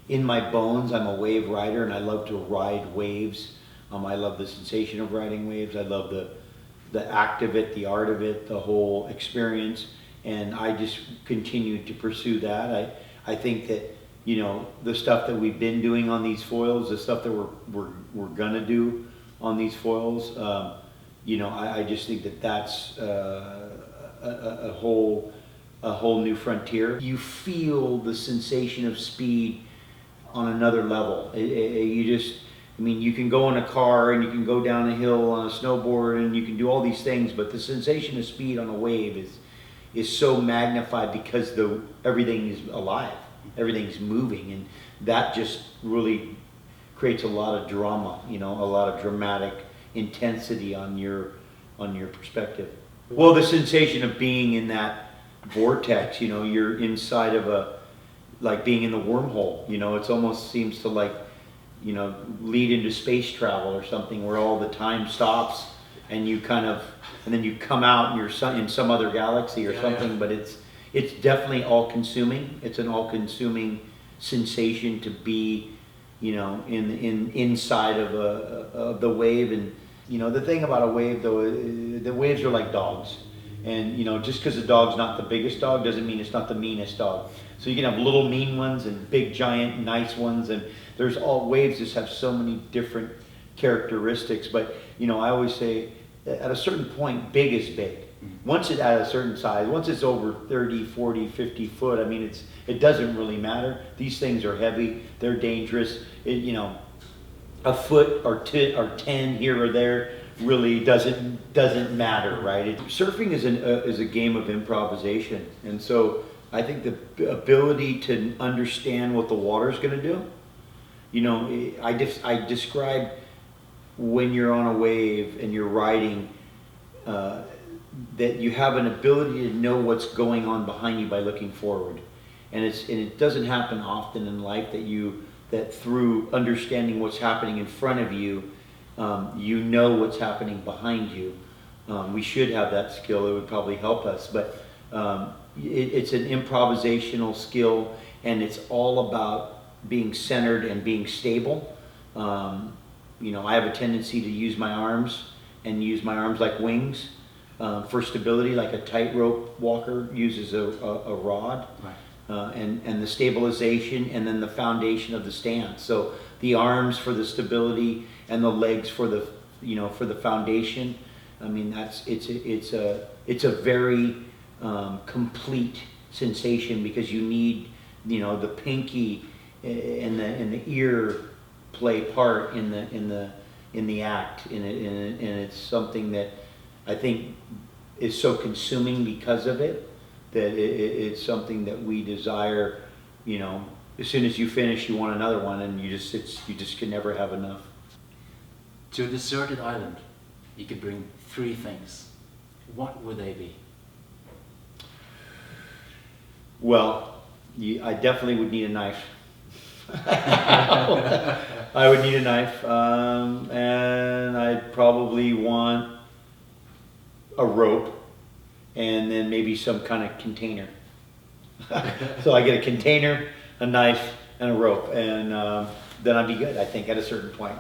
in my bones. I'm a wave rider, and I love to ride waves. I love the sensation of riding waves. I love the act of it, the art of it, the whole experience, and I just continue to pursue that. I think that, you know, the stuff that we've been doing on these foils, the stuff that we're gonna do on these foils, you know, I just think that that's a whole new frontier. You feel the sensation of speed on another level. You just, I mean, you can go in a car and you can go down a hill on a snowboard and you can do all these things, but the sensation of speed on a wave is so magnified because everything is alive, everything's moving, and that just really creates a lot of drama, you know, a lot of dramatic intensity on your perspective. Well, the sensation of being in that vortex, you know, you're inside of like being in the wormhole, you know, it almost seems to like, you know, lead into space travel or something where all the time stops and you kind of, and then you come out and you're in some other galaxy or something, but it's definitely all consuming. It's an all consuming sensation to be, you know, inside of the wave. And, you know, the thing about a wave though, the waves are like dogs. And, you know, just because the dog's not the biggest dog doesn't mean it's not the meanest dog. So you can have little mean ones and big giant nice ones, and there's all waves just have so many different characteristics. But, you know, I always say at a certain point, big is big. Once it's at a certain size, once it's over 30, 40, 50 foot, I mean, it doesn't really matter. These things are heavy, they're dangerous. You know, a foot or 10 here or there really doesn't matter, right? Surfing is a game of improvisation, and so I think the ability to understand what the water's going to do. You know, I describe when you're on a wave and you're riding, that you have an ability to know what's going on behind you by looking forward, and it doesn't happen often in life that through understanding what's happening in front of you, you know what's happening behind you. We should have that skill. It would probably help us, but it's an improvisational skill, and it's all about being centered and being stable. You know, I have a tendency to use my arms like wings for stability, like a tightrope walker uses a rod. Right. And the stabilization, and then the foundation of the stance. So the arms for the stability and the legs for the, you know, for the foundation. I mean, it's a very complete sensation, because you need, you know, the pinky and the ear play part in the act, and it's something that I think is so consuming because of it, that it's something that we desire. You know, as soon as you finish, you want another one, and you just can never have enough. To a deserted island, you could bring 3 things. What would they be? Well, I definitely would need a knife. I would need a knife, and I'd probably want a rope, and then maybe some kind of container. So I get a container, a knife, and a rope, and then I'd be good, I think, at a certain point.